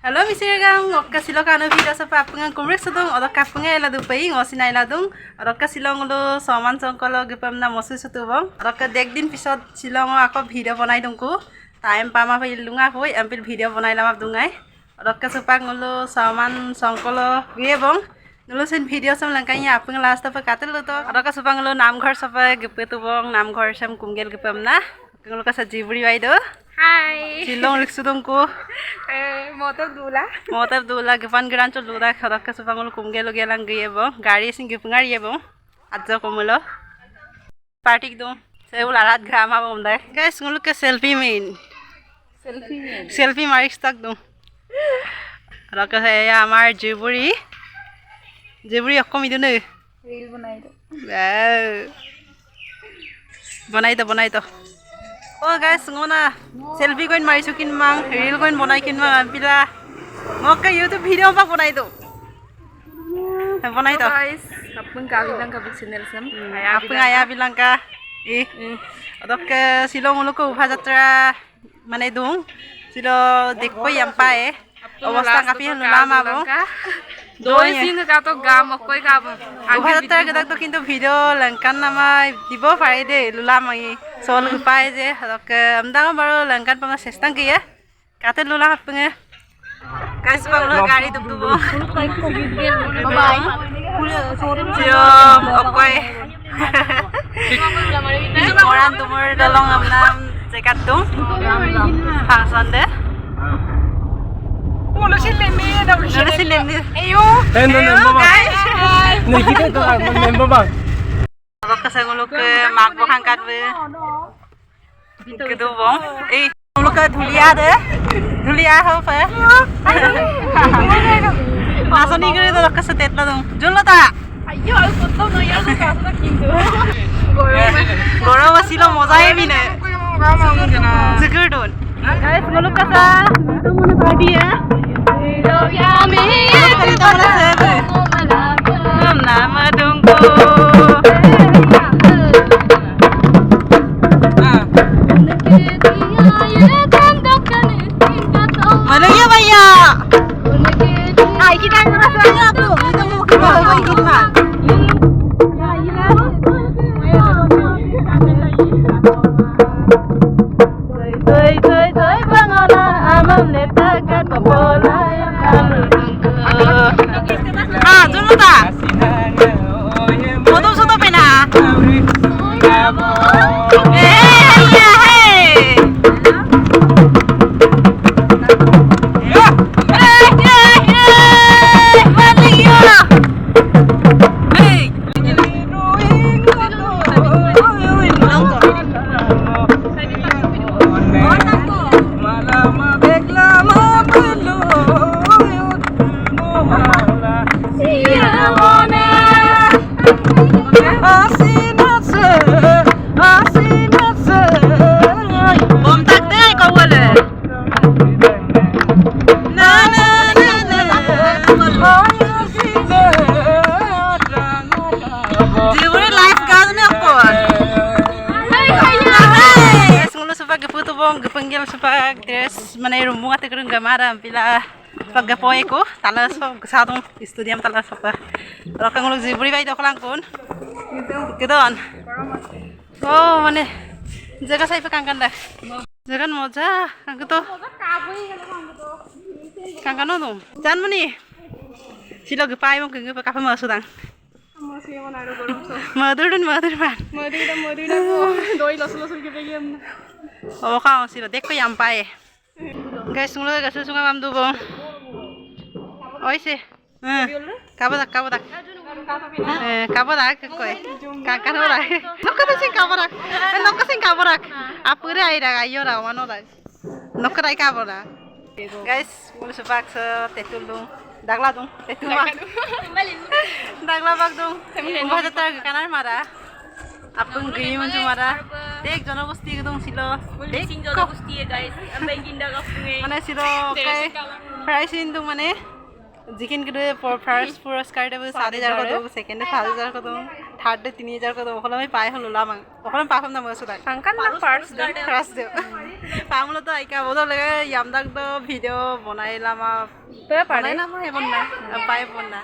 Halo misirgang ngokka silong kanu video sa papungan kumrek sedung odok kapunga ela dupai ngosina ela dung odok silong lu soman songkolo gepam na mosu sutubong odok dek din pisot silong ako video bonai dungku time pama pilunga koi ampil video bonai lamap dungai odok supak ngulu soman songkolo gebong ngulu sen video sam langkanya apung last apa katel lu to odok supak ngulu namghor sapa gepetubong namghor sam kumgel gepam na ngulu ka sa jiburi waido Hai. Silong riksudungku. Motor dula gepan geranco dula khadak ka supangul kumgelo gelang geyebo gari sing gepungar yebo adjo komulo party dum seul arat grama bomda guys ngulu ke selfie marik tak dum raka ya amar jiburi akko midu ne reel banai do Oh guys, ngona selfie koin marisu kin mang, reel koin bonai kin mang pila. Ngokka YouTube video pa bonai do. Bonai do. Guys, apun ka bilang ka channel sam. Apun aya bilang ka. Odok silong ulo ko ubha jatra mane dung. Silo dekko yampa Obasta kapi lama bo. Doi sing ka to gam koi ka bo. Ubha jatra gadak to kintu video langkan nama dibo pare de lulama sol upai je odok amdang baro langkan pama sestang kiya. Kate lulama pengen. Guys panglo gari dubdubo. Bye. Jom okoy. Orang tumur dolong amnam cekat tung. Function de. Mulu silemi. Ayo. Guys. Nih kita tuh member bang. Ako kasi ngulok mag hangkat be. Kedubong. Ngulok dhulia ho pa. Naso ni gre to kasi tetla dong. Junlo ta. Ayo, foto no ya ka sa kinto. Goro wasilo mozae bine. Zigur don. Guys ngulok kasa tumune party ya. Nama dungku. Mana ya Baya? Ay kita ngerasain tuh. Itu mau kita gimana? Toy bangolan amam netakan bola yang dulu tak? Foto soto pena. Gepenggil supak dress mana rumbung ate kerung gamara pila paggapoy ko talas so sadong studiam talas apa raka ngulog ziburi bai doklang kun kedon oh mane jaga sai pakangkan dah jagan moja angko to kangkan no dong jan mani silo gepai mong kenge pa kafe masudang madur man doi los ke pegem. Oh kau silo dekko yampai. Guys ngulu gasu sunga mam dubo. Oi se. Kabodak. Kabodak koi. Kakan ora. Nokka sing kabodak. Apure aira ayo ra wano da. Nokka dai kabodak. Guys ngulu supak se tetulung. Dagla dung. Tetuma. Dagla bag dung. Ubha jatra kanar mara. Apung gini macam mana? Dek jono gusti gedung silo. Dek jono gusti guys. Ambil ginda kapunge. Mana silo kayak price itu mana? Jikin kedua for first puruskar itu 7,000 ko dong, second 7,000 ko dong, third day 3000 কত ওখানে আমি পাই হলো লামাং ওখানে পাফাম না মসু দাগ Angkat na first day. First day পামলো তো আইকা বদল লাগে ইয়ামদাক তো ভিডিও বনাইলাম Pwede pa rin. বনাইলাম এমন না পাই বন না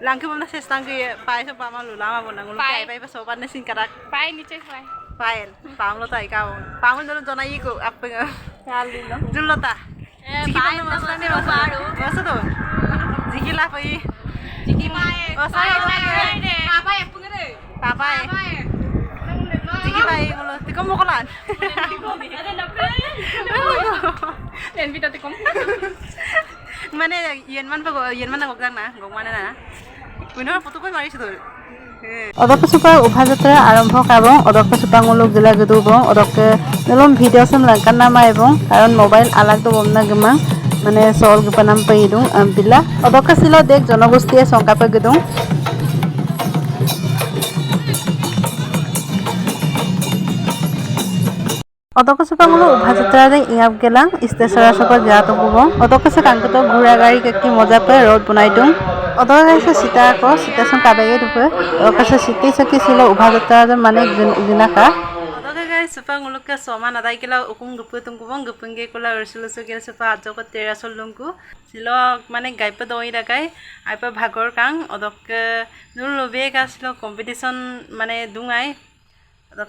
langki bom na sestang ki pai so pama lulama bon ngul pai pai pa so pan sin karak Pai ni check pai. pael pamlo ta ika pamlo no jonai ko appenga Kali lo. julota pai na masla ne masaru masa to jikila pai Jiki pai. Pai Papa ya pungere. papa jiki pai ngulo tikom mokolan Ada na pe. Invita ti kom. মানে ইয়েনমান গগদাং না গগমানে না কুইনৰ ফটোকৈ মাৰিছো তোৰ অদকসুপাৰ উভাযাত্ৰা আৰম্ভ কাবং অদকসুপাঙলক জিলা গদুবং অদকে নলম video সাম লাংকান নামা এবং কারণ মোবাইল আলাগ তো বমনা গমাং মানে সল গপানাম পাইদুং আমপিলা অদকসিল দেখ জনগোষ্ঠীয়ে সংকাপে গদুং অদকসুপাঙলো উভাযাত্ৰাৰে ইয়াব গেলাং ষ্টেচৰা সপা জাত বুবং অদকসে কাংকত ঘোড়া গাড়ি কি মজা পে রোড বনাই দুং অদকসে সীতা কো স্টেশন কাবায়ে দুপে অদকসে সিটি সকি ছিল উভাযাত্ৰা মানে দিনাকা অদকে গাড়ি সুপাঙলকে সমান আদাই কেলা উকুং গুপে তুংকুবং গুপঙ্গে কোলা রসুলসু কে সুপা আজক তেরাসল লুংকু ছিল মানে গাইপে দই রাগাই আইপা ভাগর কাং অদকে নুল লবে গাছিল কম্পিটিশন মানে দুঙাই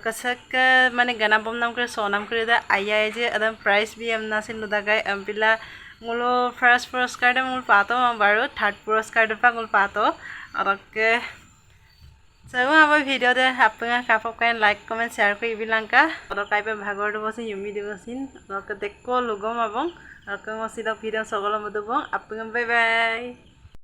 कसक माने गाना बम नाम करे सोनाम करे दा आया जे अदम प्राइस भी हम नासिन लुदा गए पिला मुलो फर्स्ट पुरस्कार दे मुल पातो बारो थर्ड पुरस्कार दे पा मुल पातो और के सब अब वीडियो दे आपन कापक काइन लाइक कमेंट शेयर करि बिलांका और काइपे भागोर दे बसिन युमी दे बसिन और के देखो लोगो माबं और के मसिदा भिडियो सगलो मदबं आपन बाय बाय